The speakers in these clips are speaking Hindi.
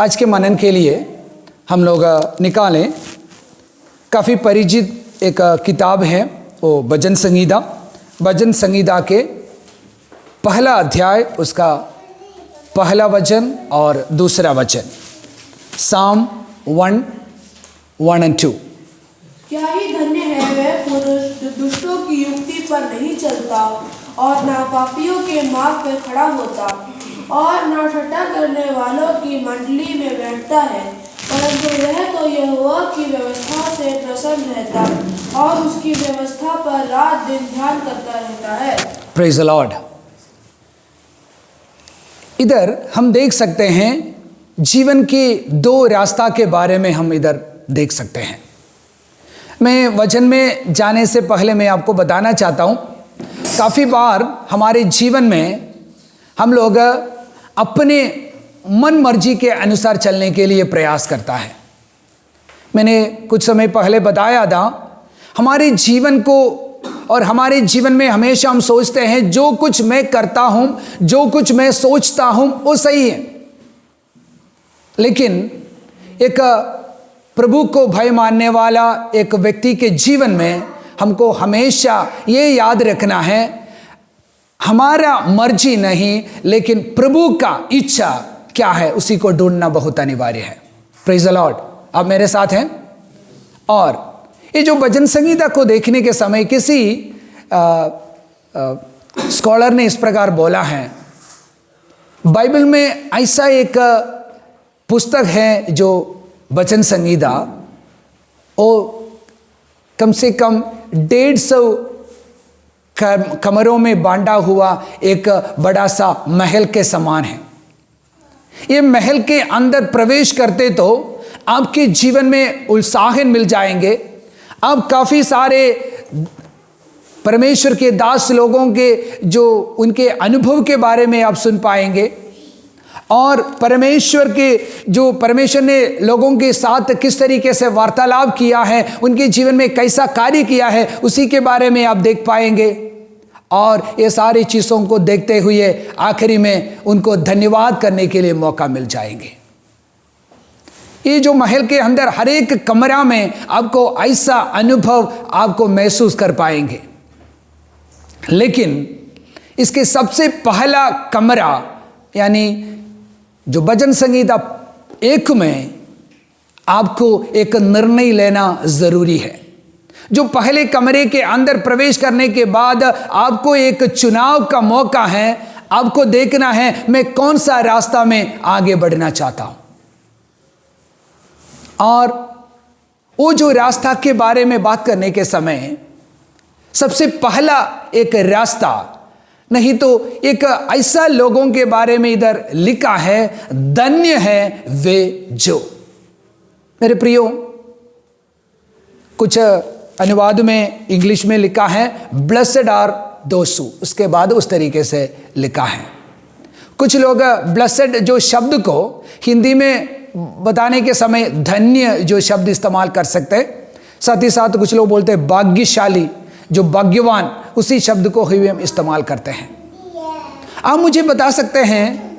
आज के मनन के लिए हम लोग निकालें काफ़ी परिचित एक किताब है, वो भजन संगीता के पहला अध्याय, उसका पहला वचन और दूसरा वचन, Psalm 1:1 and 2। क्या ही धन्य है वह पुरुष जो दुष्टों की युक्ति पर नहीं चलता और ना पापियों के मार्ग पर खड़ा होता और ना ठट्ठा करने वालों की मंडली में बैठता है, परंतु वह तो यहोवा की व्यवस्था से प्रसन्न रहता और उसकी व्यवस्था पर रात दिन ध्यान करता रहता है। Praise the Lord. इधर हम देख सकते हैं जीवन के दो रास्ता के बारे में हम इधर देख सकते हैं। मैं वचन में जाने से पहले मैं आपको बताना चाहता हूँ, काफ़ी बार हमारे जीवन में हम लोग अपने मन मर्जी के अनुसार चलने के लिए प्रयास करता है। मैंने कुछ समय पहले बताया था, हमारे जीवन को और हमारे जीवन में हमेशा हम सोचते हैं जो कुछ मैं करता हूँ, जो कुछ मैं सोचता हूँ वो सही है, लेकिन एक प्रभु को भय मानने वाला एक व्यक्ति के जीवन में हमको हमेशा ये याद रखना है, हमारा मर्जी नहीं लेकिन प्रभु का इच्छा क्या है उसी को ढूंढना बहुत अनिवार्य है। Praise the Lord. आप मेरे साथ हैं? और ये जो भजन संगीता को देखने के समय किसी स्कॉलर ने इस प्रकार बोला है, बाइबल में ऐसा एक पुस्तक है जो भजन संगीता, वो कम से कम 150 कमरों में बांटा हुआ एक बड़ा सा महल के समान है। ये महल के अंदर प्रवेश करते तो आपके जीवन में उत्साह मिल जाएंगे। आप काफ़ी सारे परमेश्वर के दास लोगों के जो उनके अनुभव के बारे में आप सुन पाएंगे और परमेश्वर ने लोगों के साथ किस तरीके से वार्तालाप किया है, उनके जीवन में कैसा कार्य किया है, उसी के बारे में आप देख पाएंगे। और ये सारी चीज़ों को देखते हुए आखिरी में उनको धन्यवाद करने के लिए मौका मिल जाएंगे। ये जो महल के अंदर हर एक कमरा में आपको ऐसा अनुभव आपको महसूस कर पाएंगे, लेकिन इसके सबसे पहला कमरा यानी जो भजन संगीता 1 में आपको एक निर्णय लेना जरूरी है। जो पहले कमरे के अंदर प्रवेश करने के बाद आपको एक चुनाव का मौका है, आपको देखना है मैं कौन सा रास्ता में आगे बढ़ना चाहता हूं। और वो जो रास्ता के बारे में बात करने के समय सबसे पहला एक रास्ता नहीं तो एक ऐसा लोगों के बारे में इधर लिखा है, धन्य है वे जो। मेरे प्रियो, कुछ अनुवाद में इंग्लिश में लिखा है ब्लेसेड आर दोसु, उसके बाद उस तरीके से लिखा है। कुछ लोग ब्लेसेड जो शब्द को हिंदी में बताने के समय धन्य जो शब्द इस्तेमाल कर सकते हैं, साथ ही साथ कुछ लोग बोलते हैं भाग्यशाली, जो भाग्यवान, उसी शब्द को ही हम इस्तेमाल करते हैं। आप मुझे बता सकते हैं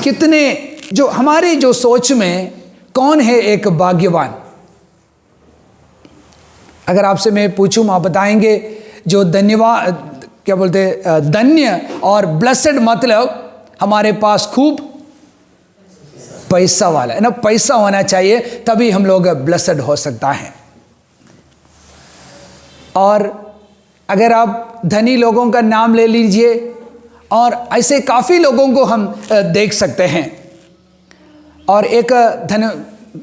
कितने जो हमारी जो सोच में कौन है एक भाग्यवान? अगर आपसे मैं पूछूं, आप बताएंगे जो धन्यवाद क्या बोलते हैं, धन्य और ब्लेसेड मतलब हमारे पास खूब पैसा वाला है ना, पैसा होना चाहिए तभी हम लोग ब्लेसेड हो सकता है। और अगर आप धनी लोगों का नाम ले लीजिए, और ऐसे काफ़ी लोगों को हम देख सकते हैं। और एक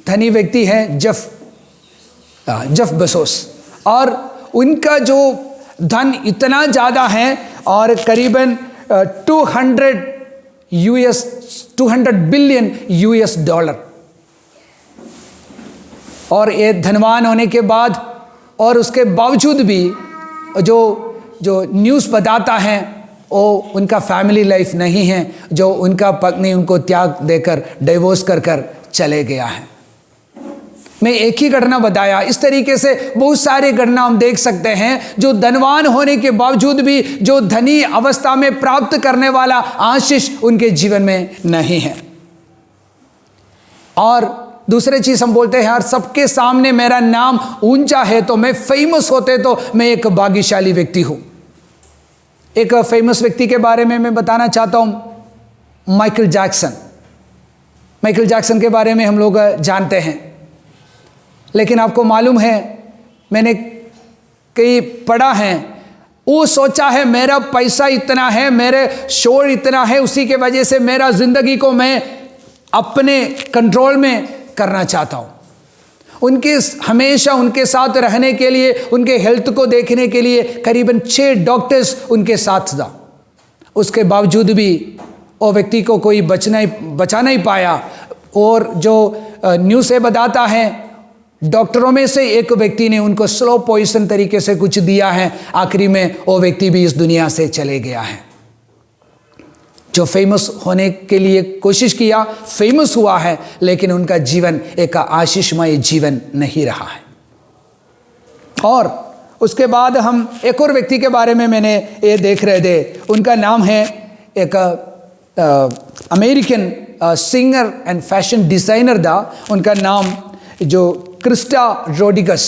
धनी व्यक्ति है जेफ बेजोस, और उनका जो धन इतना ज़्यादा है और करीबन 200 बिलियन US डॉलर। और ये धनवान होने के बाद और उसके बावजूद भी जो न्यूज़ बताता है वो उनका फैमिली लाइफ नहीं है, जो उनका पत्नी उनको त्याग देकर डिवोर्स कर चले गया है। मैं एक ही घटना बताया, इस तरीके से बहुत सारे घटना हम देख सकते हैं जो धनवान होने के बावजूद भी जो धनी अवस्था में प्राप्त करने वाला आशीष उनके जीवन में नहीं है। और दूसरी चीज हम बोलते हैं यार सबके सामने मेरा नाम ऊंचा है, तो मैं फेमस होते तो मैं एक भाग्यशाली व्यक्ति हूं। एक फेमस व्यक्ति के बारे में मैं बताना चाहता हूं, माइकल जैक्सन। माइकल जैक्सन के बारे में हम लोग जानते हैं, लेकिन आपको मालूम है, मैंने कई पढ़ा है, वो सोचा है मेरा पैसा इतना है, मेरे शोर इतना है, उसी के वजह से मेरा जिंदगी को मैं अपने कंट्रोल में करना चाहता हूं। हमेशा उनके साथ रहने के लिए, उनके हेल्थ को देखने के लिए करीबन 6 डॉक्टर्स उनके साथ था। उसके बावजूद भी वो व्यक्ति को कोई बचा नहीं पाया। और जो न्यूज़ से बताता है, डॉक्टरों में से एक व्यक्ति ने उनको स्लो पॉइजन तरीके से कुछ दिया है, आखिरी में वो व्यक्ति भी इस दुनिया से चले गया है। जो फेमस होने के लिए कोशिश किया, फेमस हुआ है, लेकिन उनका जीवन एक आशीषमय जीवन नहीं रहा है। और उसके बाद हम एक और व्यक्ति के बारे में मैंने ये देख रहे थे, उनका नाम है एक American singer and fashion designer था। उनका नाम जो क्रिस्टा रोड्रिगेज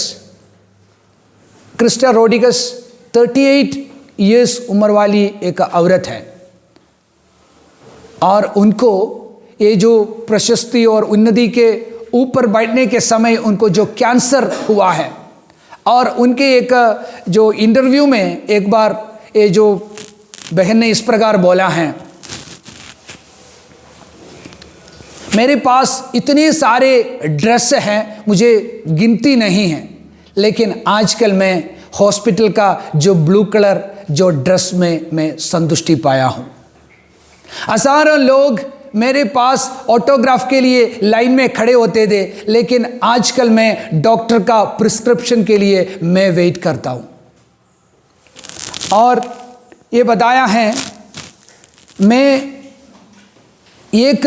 38 इयर्स उम्र वाली एक औरत है, और उनको ये जो प्रशस्ति और उन्नति के ऊपर बैठने के समय उनको जो कैंसर हुआ है, और उनके एक जो इंटरव्यू में एक बार ये जो बहन ने इस प्रकार बोला है, मेरे पास इतने सारे ड्रेस हैं, मुझे गिनती नहीं है, लेकिन आजकल मैं हॉस्पिटल का जो ब्लू कलर जो ड्रेस में मैं संतुष्टि पाया हूं। हजारों लोग मेरे पास ऑटोग्राफ के लिए लाइन में खड़े होते थे, लेकिन आजकल मैं डॉक्टर का प्रिस्क्रिप्शन के लिए मैं वेट करता हूं। और ये बताया है, मैं एक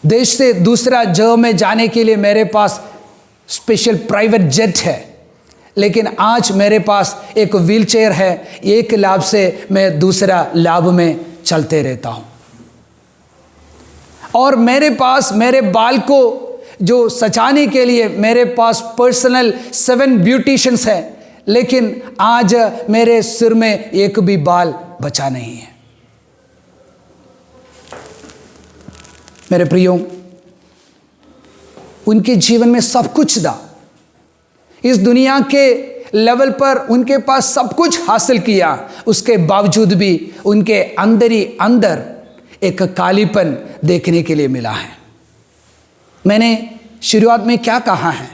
देश से दूसरा जगह में जाने के लिए मेरे पास स्पेशल प्राइवेट जेट है, लेकिन आज मेरे पास एक व्हीलचेयर है। एक लाभ से मैं दूसरा लाभ में चलते रहता हूं। और मेरे पास मेरे बाल को जो सजाने के लिए मेरे पास पर्सनल 7 ब्यूटिशियंस है, लेकिन आज मेरे सिर में एक भी बाल बचा नहीं है। मेरे प्रियो, उनके जीवन में सब कुछ था। इस दुनिया के लेवल पर उनके पास सब कुछ हासिल किया, उसके बावजूद भी उनके अंदर ही अंदर एक कालीपन देखने के लिए मिला है। मैंने शुरुआत में क्या कहा है,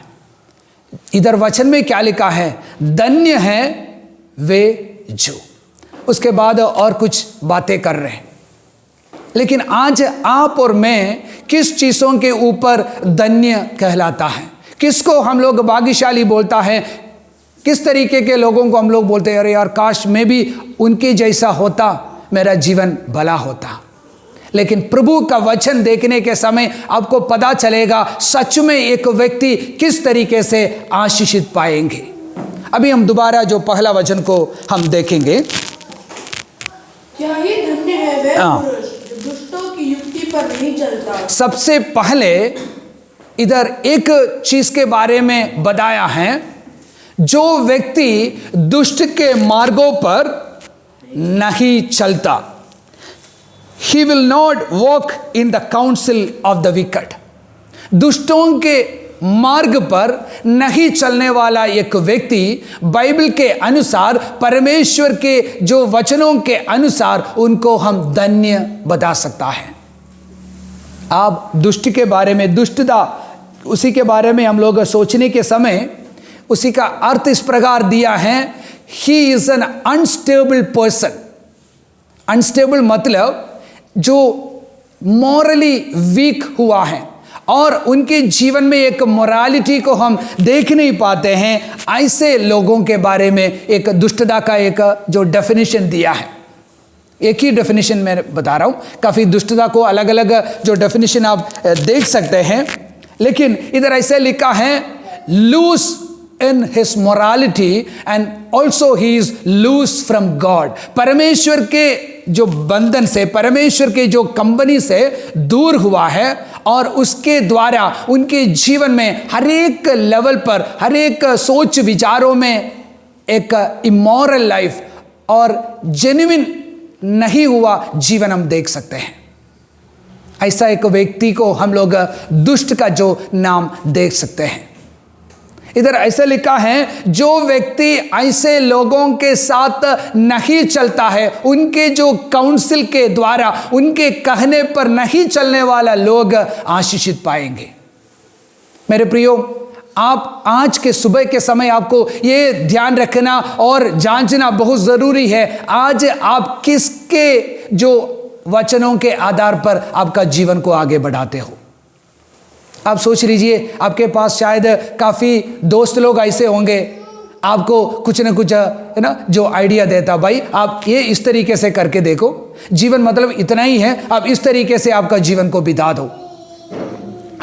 इधर वचन में क्या लिखा है, धन्य है वे जो, उसके बाद और कुछ बातें कर रहे हैं। लेकिन आज आप और मैं किस चीज़ों के ऊपर धन्य कहलाता है, किसको हम लोग भाग्यशाली बोलता है, किस तरीके के लोगों को हम लोग बोलते हैं अरे यार काश मैं भी उनके जैसा होता, मेरा जीवन भला होता। लेकिन प्रभु का वचन देखने के समय आपको पता चलेगा सच में एक व्यक्ति किस तरीके से आशीषित पाएंगे। अभी हम दोबारा जो पहला वचन को हम देखेंगे, क्या ही धन्य है वह पुरुष जो दुष्टों की युक्ति पर नहीं चलता। सबसे पहले इधर एक चीज के बारे में बताया है, जो व्यक्ति दुष्ट के मार्गों पर नहीं चलता, he will not walk in the counsel of the wicked। दुष्टों के मार्ग पर नहीं चलने वाला एक व्यक्ति बाइबल के अनुसार, परमेश्वर के जो वचनों के अनुसार उनको हम धन्य बता सकता है। आप दुष्ट के बारे में, दुष्टता उसी के बारे में हम लोग सोचने के समय उसी का अर्थ इस प्रकार दिया है, he is an unstable person. Unstable मतलब जो मॉरली वीक हुआ है और उनके जीवन में एक मोरालिटी को हम देख नहीं पाते हैं, ऐसे लोगों के बारे में एक दुष्टता का एक जो डेफिनेशन दिया है। एक ही डेफिनेशन मैं बता रहा हूं, काफी दुष्टता को अलग अलग जो डेफिनेशन आप देख सकते हैं, लेकिन इधर ऐसे लिखा है loose in his morality and also he is loose from God. परमेश्वर के जो बंधन से, परमेश्वर के जो कंपनी से दूर हुआ है और उसके द्वारा उनके जीवन में हर एक लेवल पर, हर एक सोच विचारों में एक इमोरल लाइफ और जेन्युइन नहीं हुआ जीवन हम देख सकते हैं। ऐसा एक व्यक्ति को हम लोग दुष्ट का जो नाम देख सकते हैं। इधर ऐसा लिखा है, जो व्यक्ति ऐसे लोगों के साथ नहीं चलता है, उनके जो काउंसिल के द्वारा, उनके कहने पर नहीं चलने वाला लोग आशीषित पाएंगे। मेरे प्रियो, आप आज के सुबह के समय आपको ये ध्यान रखना और जांचना बहुत ज़रूरी है, आज आप किसके जो वचनों के आधार पर आपका जीवन को आगे बढ़ाते हो। आप सोच लीजिए, आपके पास शायद काफ़ी दोस्त लोग ऐसे होंगे, आपको कुछ न कुछ है ना जो आइडिया देता, भाई आप ये इस तरीके से करके देखो, जीवन मतलब इतना ही है, आप इस तरीके से आपका जीवन को बिता दो।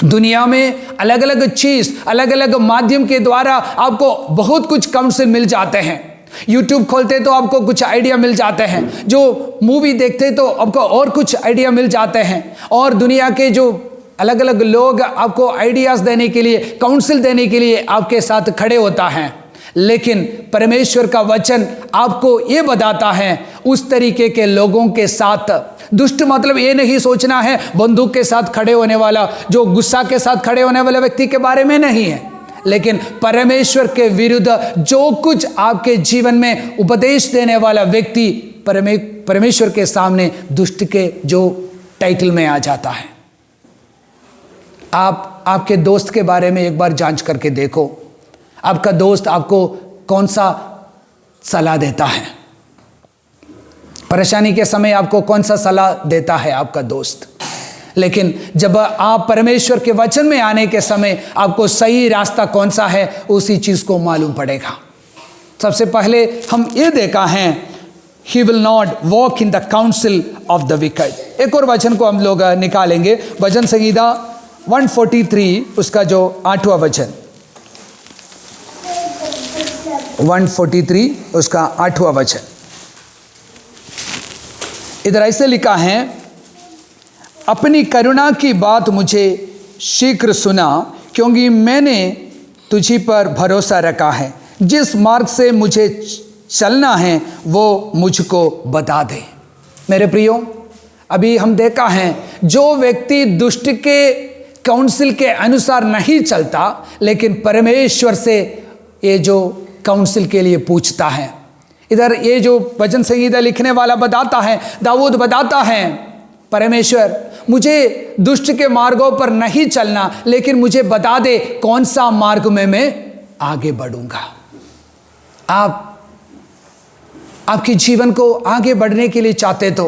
दुनिया में अलग अलग चीज़, अलग अलग माध्यम के द्वारा आपको बहुत कुछ काउंसिल मिल जाते हैं। यूट्यूब खोलते तो आपको कुछ आइडिया मिल जाते हैं, जो मूवी देखते तो आपको और कुछ आइडिया मिल जाते हैं, और दुनिया के जो अलग अलग लोग आपको आइडियाज़ देने के लिए, काउंसिल देने के लिए आपके साथ खड़े होता है। लेकिन परमेश्वर का वचन आपको ये बताता है, उस तरीके के लोगों के साथ, दुष्ट मतलब ये नहीं सोचना है बंदूक के साथ खड़े होने वाला, जो गुस्सा के साथ खड़े होने वाले व्यक्ति के बारे में नहीं है, लेकिन परमेश्वर के विरुद्ध जो कुछ आपके जीवन में उपदेश देने वाला व्यक्ति परमेश्वर के सामने दुष्ट के जो टाइटल में आ जाता है। आपके दोस्त के बारे में एक बार जांच करके देखो, आपका दोस्त आपको कौन सा सलाह देता है, परेशानी के समय आपको कौन सा सलाह देता है आपका दोस्त। लेकिन जब आप परमेश्वर के वचन में आने के समय आपको सही रास्ता कौन सा है, उसी चीज को मालूम पड़ेगा। सबसे पहले हम ये देखा है, he will not walk in the council of the wicked. एक और वचन को हम लोग निकालेंगे, भजन संहिता 143 उसका जो 8वां वचन, 143 उसका 8वां वचन। इधर ऐसे लिखा है, अपनी करुणा की बात मुझे शीघ्र सुना, क्योंकि मैंने तुझी पर भरोसा रखा है। जिस मार्ग से मुझे चलना है वो मुझको बता दे। मेरे प्रियो, अभी हम देखा है, जो व्यक्ति दुष्ट के काउंसिल के अनुसार नहीं चलता, लेकिन परमेश्वर से ये जो काउंसिल के लिए पूछता है। इधर ये जो भजन संहिता लिखने वाला बताता है, दाऊद बताता है, परमेश्वर मुझे दुष्ट के मार्गों पर नहीं चलना, लेकिन मुझे बता दे कौन सा मार्ग में मैं आगे बढ़ूंगा। आपके जीवन को आगे बढ़ने के लिए चाहते तो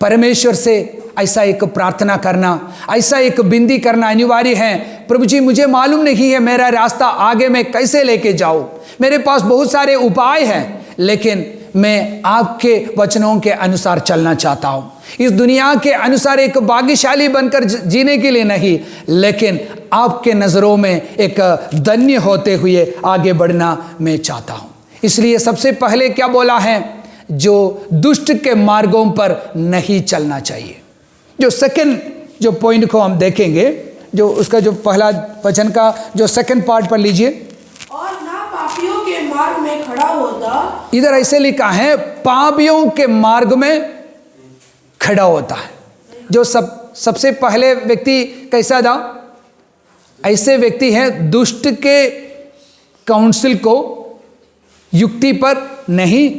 परमेश्वर से ऐसा एक प्रार्थना करना, ऐसा एक विनती करना अनिवार्य है। प्रभु जी, मुझे मालूम नहीं है मेरा रास्ता आगे मैं कैसे लेके जाऊं, मेरे पास बहुत सारे उपाय हैं, लेकिन मैं आपके वचनों के अनुसार चलना चाहता हूं। इस दुनिया के अनुसार एक भाग्यशाली बनकर जीने के लिए नहीं, लेकिन आपके नज़रों में एक धन्य होते हुए आगे बढ़ना मैं चाहता हूं। इसलिए सबसे पहले क्या बोला है, जो दुष्ट के मार्गों पर नहीं चलना चाहिए। जो सेकंड जो पॉइंट को हम देखेंगे, जो उसका जो पहला वचन का जो सेकंड पार्ट पर लीजिए, और ना पापियों के मार्ग में खड़ा होता। इधर ऐसे लिखा है, पापियों के मार्ग में खड़ा होता है। जो सबसे पहले व्यक्ति कैसा था, ऐसे व्यक्ति है दुष्ट के काउंसिल को, युक्ति पर नहीं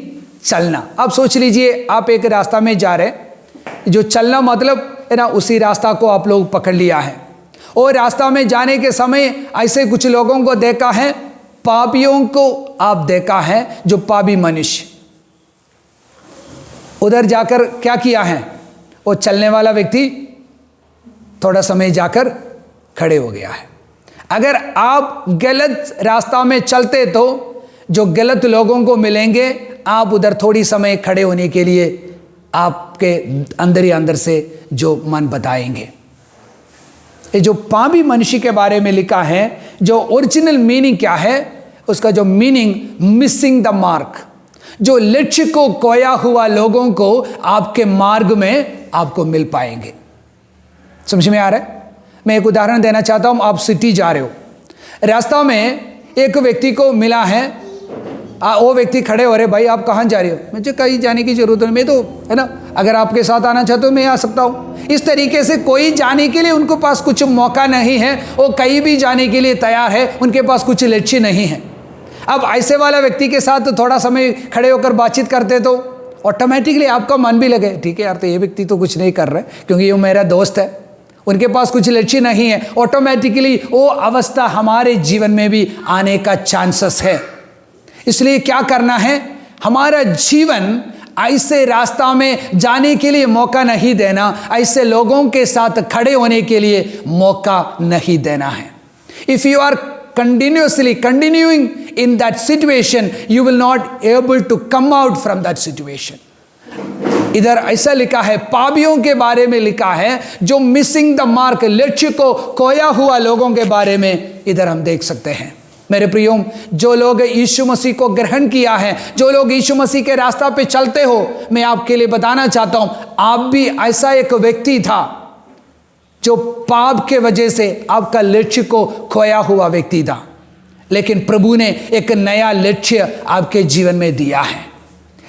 चलना। अब सोच लीजिए, आप एक रास्ता में जा रहे, जो चलना मतलब है ना, उसी रास्ता को आप लोग पकड़ लिया है, और रास्ता में जाने के समय ऐसे कुछ लोगों को देखा है, पापियों को आप देखा है, जो पापी मनुष्य। उधर जाकर क्या किया है, वो चलने वाला व्यक्ति थोड़ा समय जाकर खड़े हो गया है। अगर आप गलत रास्ता में चलते तो जो गलत लोगों को मिलेंगे, आप उधर थोड़ी समय खड़े होने के लिए आपके अंदर ही अंदर से जो मन बताएंगे। ये जो पापी मनुष्य के बारे में लिखा है, जो ओरिजिनल मीनिंग क्या है, उसका जो मीनिंग मिसिंग द मार्क, जो लक्ष्य को खोया हुआ लोगों को आपके मार्ग में आपको मिल पाएंगे। समझ में आ रहा है? मैं एक उदाहरण देना चाहता हूं। आप सिटी जा रहे हो, रास्ता में एक व्यक्ति को मिला है, वो व्यक्ति खड़े हो रहे, भाई आप कहाँ जा रहे हो? मुझे कहीं जाने की जरूरत नहीं, मैं तो है ना, अगर आपके साथ आना चाहते हो मैं आ सकता हूँ। इस तरीके से कोई जाने के लिए उनको पास कुछ मौका नहीं है, वो कहीं भी जाने के लिए तैयार है, उनके पास कुछ लक्ष्य नहीं है। अब ऐसे वाला व्यक्ति के साथ थोड़ा समय खड़े होकर बातचीत करते तो ऑटोमेटिकली आपका मन भी लगे, ठीक है यार, तो ये व्यक्ति तो कुछ नहीं कर रहे क्योंकि ये मेरा दोस्त है, उनके पास कुछ लक्ष्य नहीं है। ऑटोमेटिकली वो अवस्था हमारे जीवन में भी आने का चांसेस है। इसलिए क्या करना है, हमारा जीवन ऐसे रास्ता में जाने के लिए मौका नहीं देना, ऐसे लोगों के साथ खड़े होने के लिए मौका नहीं देना है। If you are continuing in that situation, you will not able to come out from that situation. इधर ऐसा लिखा है, पापियों के बारे में लिखा है, जो मिसिंग द मार्क, लक्ष्य को खोया हुआ लोगों के बारे में इधर हम देख सकते हैं। मेरे प्रियो, जो लोग यीशु मसीह को ग्रहण किया है, जो लोग यीशु मसीह के रास्ता पे चलते हो, मैं आपके लिए बताना चाहता हूं, आप भी ऐसा एक व्यक्ति था जो पाप के वजह से आपका लक्ष्य को खोया हुआ व्यक्ति था, लेकिन प्रभु ने एक नया लक्ष्य आपके जीवन में दिया है।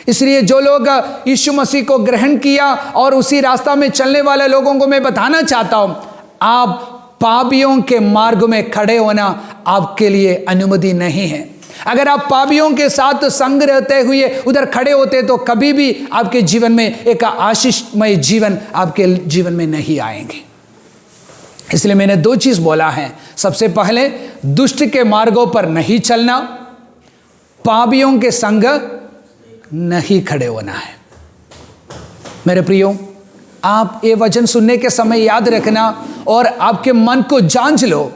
इसलिए जो लोग यीशु मसीह को ग्रहण किया और उसी रास्ता में चलने वाले लोगों को मैं बताना चाहता हूं, आप पापियों के मार्ग में खड़े होना आपके लिए अनुमति नहीं है। अगर आप पापियों के साथ संग रहते हुए उधर खड़े होते तो कभी भी आपके जीवन में एक आशीषमय जीवन आपके जीवन में नहीं आएंगे। इसलिए मैंने दो चीज बोला है। सबसे पहले, दुष्ट के मार्गों पर नहीं चलना, पापियों के संग नहीं खड़े होना है। मेरे प्रियो, आप ये वचन सुनने के समय याद रखना और आपके मन को जांच लो,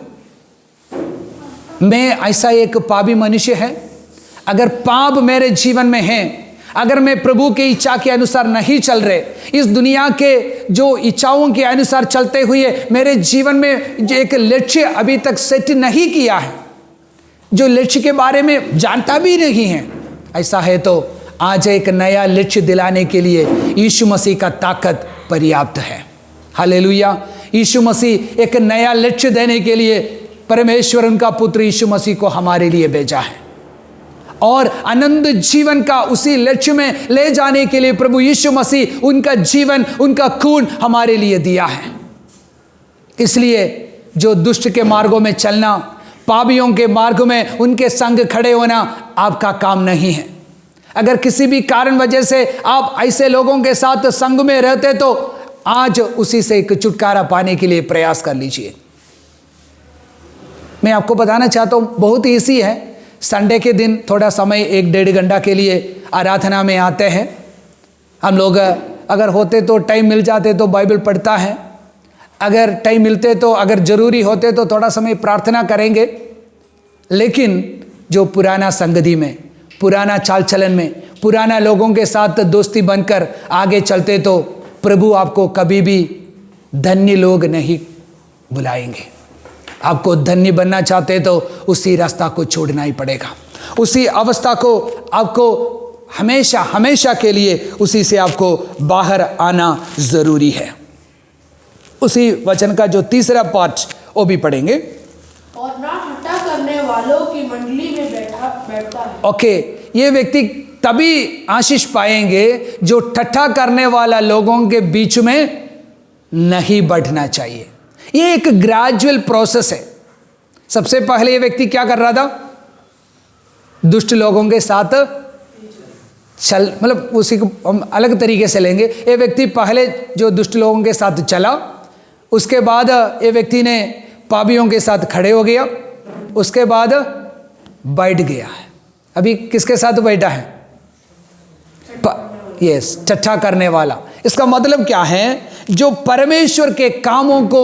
मैं ऐसा एक पापी मनुष्य है, अगर पाप मेरे जीवन में है, अगर मैं प्रभु की इच्छा के अनुसार नहीं चल रहे, इस दुनिया के जो इच्छाओं के अनुसार चलते हुए मेरे जीवन में जो एक लक्ष्य अभी तक सेट नहीं किया है, जो लक्ष्य के बारे में जानता भी नहीं है, ऐसा है तो आज एक नया लक्ष्य दिलाने के लिए यीशु मसीह का ताकत पर्याप्त है। हालेलुया। यीशु मसीह एक नया लक्ष्य देने के लिए परमेश्वर उनका पुत्र यीशु मसीह को हमारे लिए भेजा है, और आनंद जीवन का उसी लक्ष्य में ले जाने के लिए प्रभु यीशु मसीह उनका जीवन, उनका खून हमारे लिए दिया है। इसलिए जो दुष्ट के मार्गों में चलना, पापियों के मार्ग में उनके संग खड़े होना आपका काम नहीं है। अगर किसी भी कारण वजह से आप ऐसे लोगों के साथ संग में रहते तो आज उसी से एक छुटकारा पाने के लिए प्रयास कर लीजिए। मैं आपको बताना चाहता हूं, बहुत ईजी है। संडे के दिन थोड़ा समय 1-1.5 घंटा के लिए आराधना में आते हैं हम लोग। अगर होते तो टाइम मिल जाते तो बाइबल पढ़ता है, अगर टाइम मिलते तो, अगर जरूरी होते तो थोड़ा समय प्रार्थना करेंगे। लेकिन जो पुराना संगति में, पुराना चाल चलन में, पुराना लोगों के साथ दोस्ती बनकर आगे चलते तो प्रभु आपको कभी भी धन्य लोग नहीं बुलाएंगे। आपको धन्य बनना चाहते तो उसी रास्ता को छोड़ना ही पड़ेगा, उसी अवस्था को आपको हमेशा हमेशा के लिए उसी से आपको बाहर आना जरूरी है। उसी वचन का जो तीसरा पार्ट वो भी पढ़ेंगे। और ना ठट्ठा करने वालों की मंडली में बैठता है। ओके, ये व्यक्ति तभी आशीष पाएंगे जो ठट्ठा करने वाला लोगों के बीच में नहीं बैठना चाहिए। ये एक ग्रेजुअल प्रोसेस है। सबसे पहले ये व्यक्ति क्या कर रहा था? दुष्ट लोगों के साथ चल, मतलब उसी को हम अलग तरीके से लेंगे। ये व्यक्ति पहले जो दुष्ट लोगों के साथ चला, उसके बाद ये व्यक्ति ने पापियों के साथ खड़े हो गया, उसके बाद बैठ गया है। अभी किसके साथ बैठा है? यस, ठट्ठा करने वाला। इसका मतलब क्या है? जो परमेश्वर के कामों को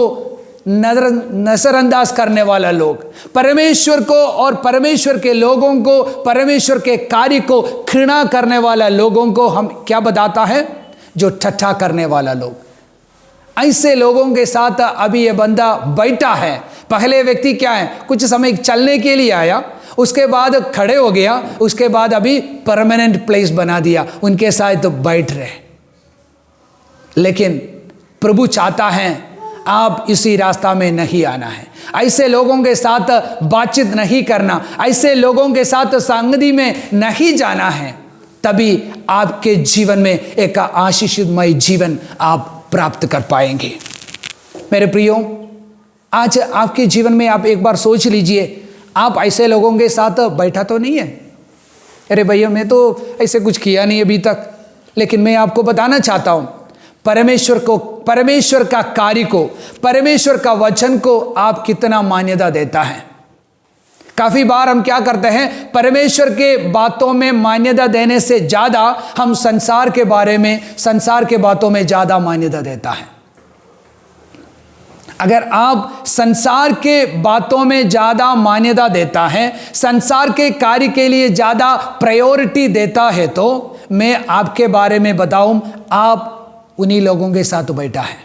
नजरअंदाज करने वाला लोग, परमेश्वर को और परमेश्वर के लोगों को, परमेश्वर के कार्य को घृणा करने वाला लोगों को हम क्या बताता है? जो ठट्ठा करने वाला लोग। ऐसे लोगों के साथ अभी ये बंदा बैठा है। पहले व्यक्ति क्या है, कुछ समय चलने के लिए आया, उसके बाद खड़े हो गया, उसके बाद अभी परमानेंट प्लेस बना दिया, उनके साथ तो बैठ रहे। लेकिन प्रभु चाहता है आप इसी रास्ता में नहीं आना है, ऐसे लोगों के साथ बातचीत नहीं करना, ऐसे लोगों के साथ संगति में नहीं जाना है, तभी आपके जीवन में एक आशीषमय जीवन आप प्राप्त कर पाएंगे। मेरे प्रियो, आज आपके जीवन में आप एक बार सोच लीजिए, आप ऐसे लोगों के साथ बैठा तो नहीं है। अरे भैया मैं तो ऐसे कुछ किया नहीं अभी तक, लेकिन मैं आपको बताना चाहता हूं, परमेश्वर को, परमेश्वर का कार्य को, परमेश्वर का वचन को आप कितना मान्यता देता है। काफी बार हम क्या करते हैं, परमेश्वर के बातों में मान्यता देने से ज्यादा हम संसार के बारे में, संसार के बातों में ज्यादा मान्यता देता है। अगर आप संसार के बातों में ज्यादा मान्यता देता है, संसार के कार्य के लिए ज्यादा प्रायोरिटी देता है, तो मैं आपके बारे में बताऊं, आप उन्हीं लोगों के साथ बैठा है।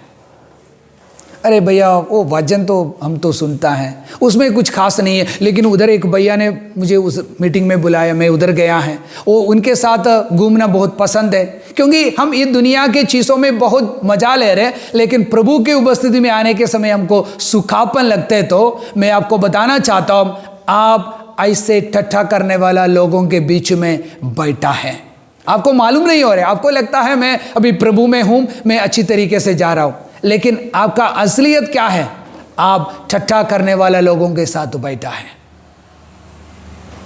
अरे भैया वो वचन तो हम तो सुनता है, उसमें कुछ खास नहीं है, लेकिन उधर एक भैया ने मुझे उस मीटिंग में बुलाया, मैं उधर गया है, वो उनके साथ घूमना बहुत पसंद है, क्योंकि हम इस दुनिया के चीज़ों में बहुत मजा ले रहे हैं, लेकिन प्रभु की उपस्थिति में आने के समय हमको सुखापन लगते हैं। तो मैं आपको बताना चाहता हूँ, आप ऐसे ठट्ठा करने वाला लोगों के बीच में बैठा है। आपको मालूम नहीं हो रहा है, आपको लगता है मैं अभी प्रभु में हूँ, मैं अच्छी तरीके से जा रहा हूँ, लेकिन आपका असलियत क्या है, आप ठट्ठा करने वाला लोगों के साथ बैठा है।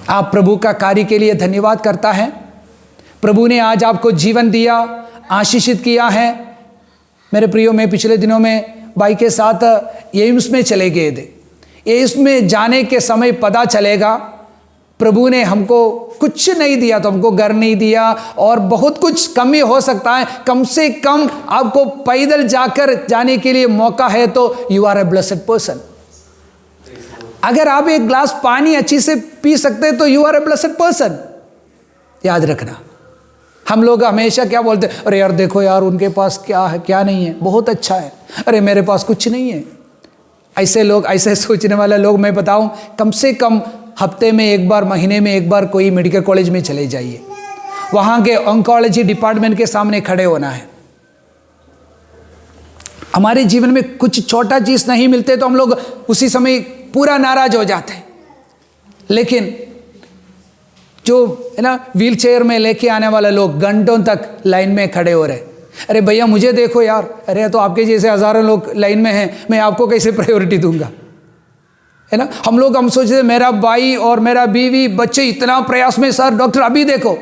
आप प्रभु का कार्य के लिए धन्यवाद करता है। प्रभु ने आज आपको जीवन दिया, आशीषित किया है। मेरे प्रियो, मैं पिछले दिनों में भाई के साथ एम्स में चले गए थे। एम्स में जाने के समय पता चलेगा, प्रभु ने हमको कुछ नहीं दिया, तो हमको घर नहीं दिया और बहुत कुछ कमी हो सकता है, कम से कम आपको पैदल जाकर जाने के लिए मौका है, तो you are a blessed person. अगर आप एक गिलास पानी अच्छी से पी सकते हैं तो you are a blessed person. याद रखना, हम लोग हमेशा क्या बोलते हैं, अरे यार देखो यार उनके पास क्या है क्या नहीं है, बहुत अच्छा है, अरे मेरे पास कुछ नहीं है। ऐसे लोग, ऐसे सोचने वाले लोग, मैं बताऊं, कम से कम हफ्ते में एक बार, महीने में एक बार कोई मेडिकल कॉलेज में चले जाइए, वहाँ के ऑन्कोलॉजी डिपार्टमेंट के सामने खड़े होना है। हमारे जीवन में कुछ छोटा चीज़ नहीं मिलते तो हम लोग उसी समय पूरा नाराज हो जाते हैं, लेकिन जो है ना व्हील चेयर में लेके आने वाले लोग घंटों तक लाइन में खड़े हो रहे, अरे भैया मुझे देखो यार, अरे तो आपके जैसे हजारों लोग लाइन में हैं, मैं आपको कैसे प्रायोरिटी दूंगा, है ना। हम सोचते मेरा भाई और मेरा बीवी बच्चे इतना प्रयास में, सर डॉक्टर अभी देखो,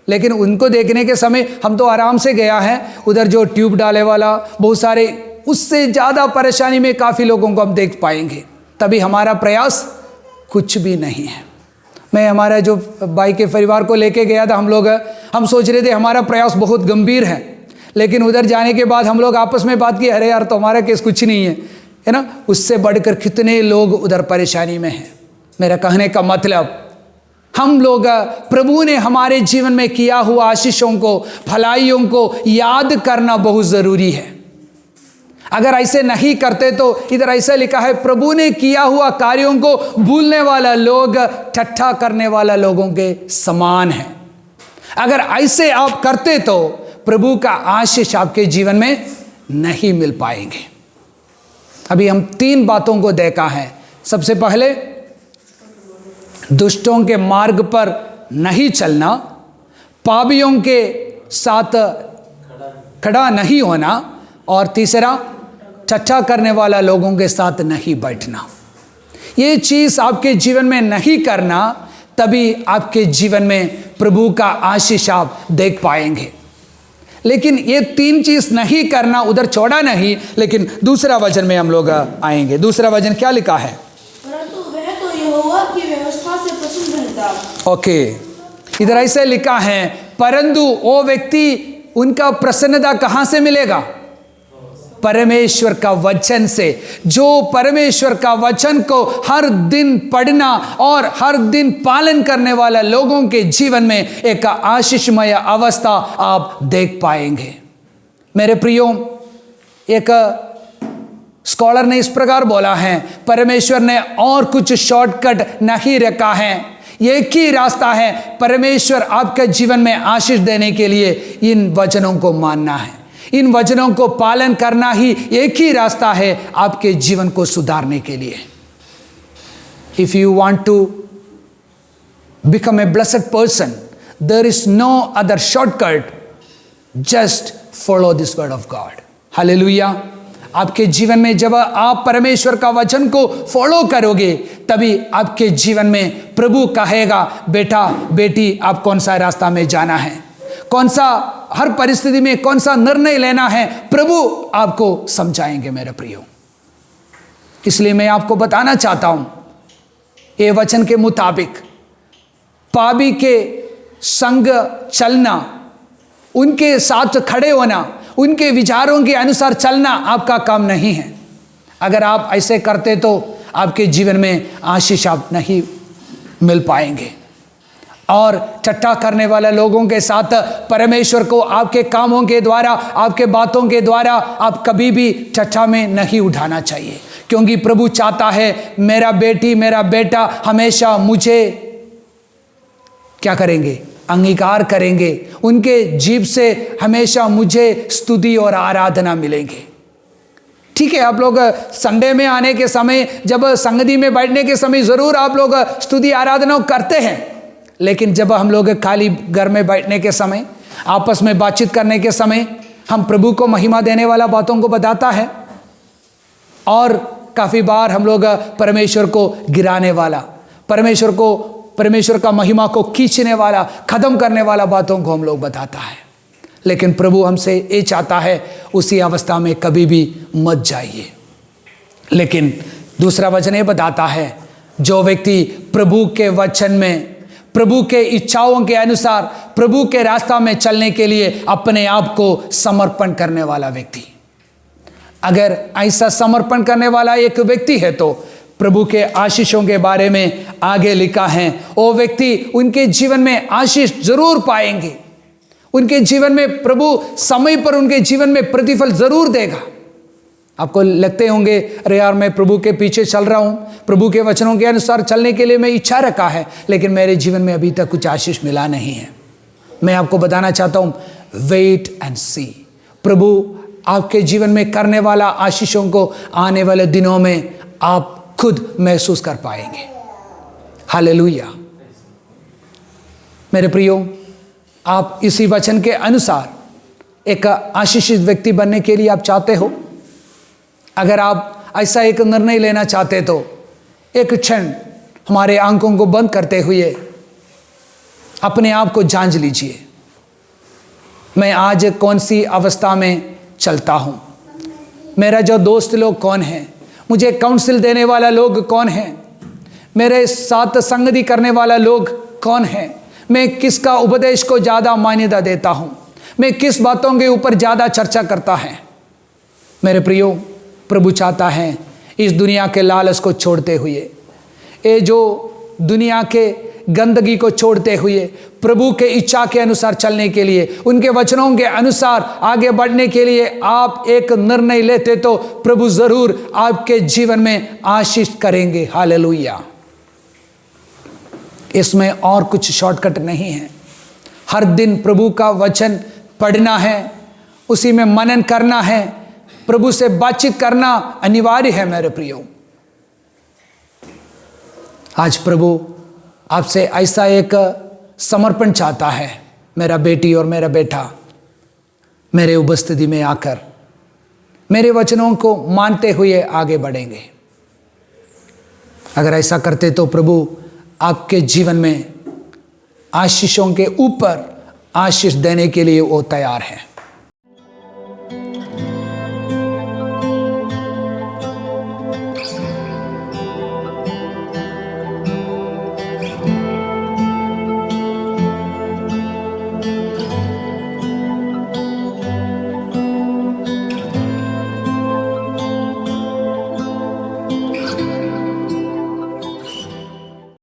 लेकिन उनको देखने के समय हम तो आराम से गया है, उधर जो ट्यूब डाले वाला बहुत सारे, उससे ज़्यादा परेशानी में काफ़ी लोगों को हम देख पाएंगे, तभी हमारा प्रयास कुछ भी नहीं है। मैं हमारा जो भाई के परिवार को लेके गया था, हम सोच रहे थे हमारा प्रयास बहुत गंभीर है, लेकिन उधर जाने के बाद हम लोग आपस में बात की, अरे यार तो हमारा केस कुछ नहीं है ना। उससे बढ़कर कितने लोग उधर परेशानी में हैं। मेरा कहने का मतलब, हम लोग, प्रभु ने हमारे जीवन में किया हुआ आशीषों को, भलाइयों को याद करना बहुत ज़रूरी है। अगर ऐसे नहीं करते तो इधर ऐसा लिखा है, प्रभु ने किया हुआ कार्यों को भूलने वाला लोग ठट्ठा करने वाला लोगों के समान है। अगर ऐसे आप करते तो प्रभु का आशीष आपके जीवन में नहीं मिल पाएंगे। अभी हम 3 बातों को देखा है। सबसे पहले, दुष्टों के मार्ग पर नहीं चलना, पापियों के साथ खड़ा नहीं होना, और तीसरा, ठट्ठा करने वाला लोगों के साथ नहीं बैठना। ये चीज़ आपके जीवन में नहीं करना, तभी आपके जीवन में प्रभु का आशीष आप देख पाएंगे। लेकिन ये 3 चीज़ नहीं करना, उधर छोड़ा नहीं, लेकिन दूसरा वचन में हम लोग आएंगे। दूसरा वचन क्या लिखा है? परंतु वह तो यहोवा की व्यवस्था से प्रसन्न रहता। ओके, इधर ऐसे लिखा है, परंतु वो व्यक्ति, उनका प्रसन्नता कहाँ से मिलेगा? परमेश्वर का वचन से। जो परमेश्वर का वचन को हर दिन पढ़ना और हर दिन पालन करने वाला लोगों के जीवन में एक आशीषमय अवस्था आप देख पाएंगे। मेरे प्रियो, एक स्कॉलर ने इस प्रकार बोला है, परमेश्वर ने और कुछ शॉर्टकट नहीं रखा है, एक ही रास्ता है परमेश्वर आपके जीवन में आशीष देने के लिए। इन वचनों को मानना है, इन वचनों को पालन करना ही एक ही रास्ता है आपके जीवन को सुधारने के लिए। If you want to become a blessed person, there is no other shortcut, just follow this word of God. Hallelujah. आपके जीवन में जब आप परमेश्वर का वचन को फॉलो करोगे, तभी आपके जीवन में प्रभु कहेगा, बेटा बेटी आप कौन सा रास्ता में जाना है, कौन सा हर परिस्थिति में कौन सा निर्णय लेना है, प्रभु आपको समझाएंगे मेरे प्रियो। इसलिए मैं आपको बताना चाहता हूं, ये वचन के मुताबिक पापी के संग चलना, उनके साथ खड़े होना, उनके विचारों के अनुसार चलना आपका काम नहीं है। अगर आप ऐसे करते तो आपके जीवन में आशीष आप नहीं मिल पाएंगे। और ठट्ठा करने वाले लोगों के साथ परमेश्वर को आपके कामों के द्वारा, आपके बातों के द्वारा आप कभी भी ठट्ठा में नहीं उठाना चाहिए, क्योंकि प्रभु चाहता है मेरा बेटी मेरा बेटा हमेशा मुझे क्या करेंगे, अंगीकार करेंगे, उनके जीभ से हमेशा मुझे स्तुति और आराधना मिलेंगे। ठीक है, आप लोग संडे में आने के समय, जब संगति में बैठने के समय जरूर आप लोग स्तुति आराधना करते हैं, लेकिन जब हम लोग खाली घर में बैठने के समय, आपस में बातचीत करने के समय, हम प्रभु को महिमा देने वाला बातों को बताता है, और काफ़ी बार हम लोग परमेश्वर को गिराने वाला, परमेश्वर का महिमा को खींचने वाला, खत्म करने वाला बातों को हम लोग बताता है। लेकिन प्रभु हमसे ये चाहता है उसी अवस्था में कभी भी मत जाइए। लेकिन दूसरा वचन ये बताता है, जो व्यक्ति प्रभु के वचन में, प्रभु के इच्छाओं के अनुसार, प्रभु के रास्ता में चलने के लिए अपने आप को समर्पण करने वाला व्यक्ति, अगर ऐसा समर्पण करने वाला एक व्यक्ति है तो प्रभु के आशीषों के बारे में आगे लिखा है, वो व्यक्ति उनके जीवन में आशीष जरूर पाएंगे। उनके जीवन में प्रभु समय पर उनके जीवन में प्रतिफल जरूर देगा। आपको लगते होंगे, अरे यार मैं प्रभु के पीछे चल रहा हूँ, प्रभु के वचनों के अनुसार चलने के लिए मैं इच्छा रखा है, लेकिन मेरे जीवन में अभी तक कुछ आशीष मिला नहीं है। मैं आपको बताना चाहता हूँ, वेट एंड सी। प्रभु आपके जीवन में करने वाला आशीषों को आने वाले दिनों में आप खुद महसूस कर पाएंगे। हालेलुया। मेरे प्रियो, आप इसी वचन के अनुसार एक आशीषित व्यक्ति बनने के लिए आप चाहते हो, अगर आप ऐसा एक निर्णय लेना चाहते तो एक क्षण हमारे आंखों को बंद करते हुए अपने आप को जांच लीजिए, मैं आज कौन सी अवस्था में चलता हूँ, मेरा जो दोस्त लोग कौन हैं, मुझे काउंसिल देने वाला लोग कौन हैं, मेरे साथ संगति करने वाला लोग कौन हैं, मैं किसका उपदेश को ज़्यादा मान्यता देता हूँ, मैं किस बातों के ऊपर ज़्यादा चर्चा करता है। मेरे प्रियो, प्रभु चाहता है इस दुनिया के लालच को छोड़ते हुए, ये जो दुनिया के गंदगी को छोड़ते हुए प्रभु के इच्छा के अनुसार चलने के लिए, उनके वचनों के अनुसार आगे बढ़ने के लिए आप एक निर्णय लेते तो प्रभु जरूर आपके जीवन में आशीष करेंगे। हालेलुया। इसमें और कुछ शॉर्टकट नहीं है। हर दिन प्रभु का वचन पढ़ना है, उसी में मनन करना है, प्रभु से बातचीत करना अनिवार्य है। मेरे प्रियो, आज प्रभु आपसे ऐसा एक समर्पण चाहता है, मेरा बेटी और मेरा बेटा मेरे उपस्थिति में आकर मेरे वचनों को मानते हुए आगे बढ़ेंगे। अगर ऐसा करते तो प्रभु आपके जीवन में आशीषों के ऊपर आशीष देने के लिए वो तैयार है।